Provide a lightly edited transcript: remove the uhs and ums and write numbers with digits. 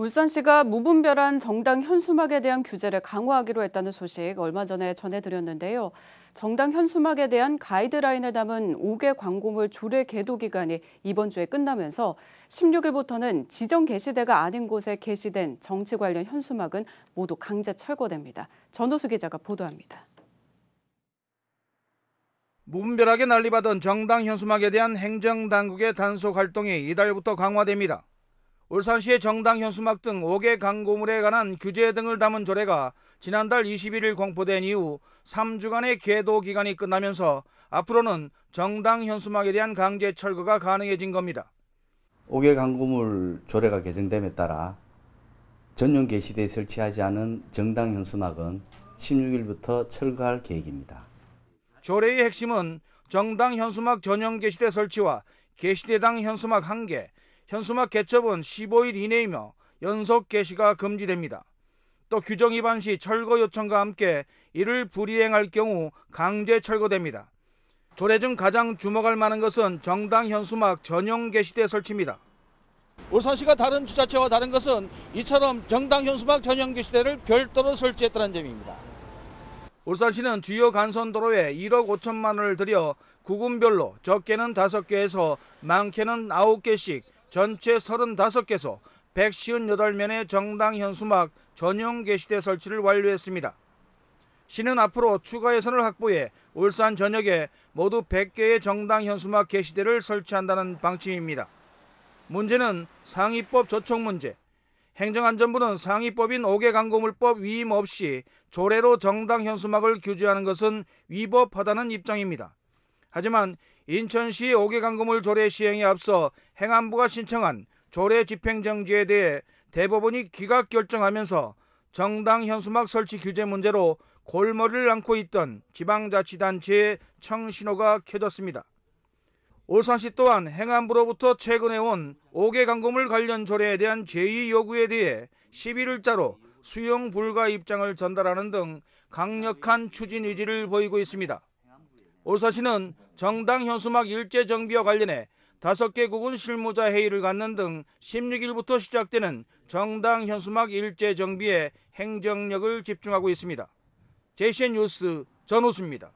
울산시가 무분별한 정당 현수막에 대한 규제를 강화하기로 했다는 소식 얼마 전에 전해드렸는데요. 정당 현수막에 대한 가이드라인을 담은 5개 광고물 조례 계도 기간이 이번 주에 끝나면서 16일부터는 지정 게시대가 아닌 곳에 게시된 정치 관련 현수막은 모두 강제 철거됩니다. 전우수 기자가 보도합니다. 무분별하게 난리받은 정당 현수막에 대한 행정당국의 단속 활동이 이달부터 강화됩니다. 울산시의 정당 현수막 등 5개 광고물에 관한 규제 등을 담은 조례가 지난달 21일 공포된 이후 3주간의 계도 기간이 끝나면서 앞으로는 정당 현수막에 대한 강제 철거가 가능해진 겁니다. 5개 광고물 조례가 개정됨에 따라 전용 게시대에 설치하지 않은 정당 현수막은 16일부터 철거할 계획입니다. 조례의 핵심은 정당 현수막 전용 게시대 설치와 게시대당 현수막 1개, 현수막 개첩은 15일 이내이며 연속 게시가 금지됩니다. 또 규정 위반 시 철거 요청과 함께 이를 불이행할 경우 강제 철거됩니다. 조례 중 가장 주목할 만한 것은 정당 현수막 전용 게시대 설치입니다. 울산시가 다른 지자체와 다른 것은 이처럼 정당 현수막 전용 게시대를 별도로 설치했다는 점입니다. 울산시는 주요 간선도로에 1억 5천만 원을 들여 구군별로 적게는 5개에서 많게는 9개씩 전체 35개소 158면의 정당 현수막 전용 게시대 설치를 완료했습니다. 시는 앞으로 추가 예산을 확보해 울산 전역에 모두 100개의 정당 현수막 게시대를 설치한다는 방침입니다. 문제는 상위법 조촉 문제. 행정안전부는 상위법인 5개 광고물법 위임 없이 조례로 정당 현수막을 규제하는 것은 위법하다는 입장입니다. 하지만 인천시의 5개 광고물 조례 시행에 앞서 행안부가 신청한 조례 집행정지에 대해 대법원이 기각 결정하면서 정당 현수막 설치 규제 문제로 골머리를 앓고 있던 지방자치단체의 청신호가 켜졌습니다. 울산시 또한 행안부로부터 최근에 온 5개 광고물 관련 조례에 대한 제의 요구에 대해 11일자로 수용 불가 입장을 전달하는 등 강력한 추진 의지를 보이고 있습니다. 울산시는 정당 현수막 일제 정비와 관련해 5개 구군 실무자 회의를 갖는 등 16일부터 시작되는 정당 현수막 일제 정비에 행정력을 집중하고 있습니다. JCN 뉴스 전우수입니다.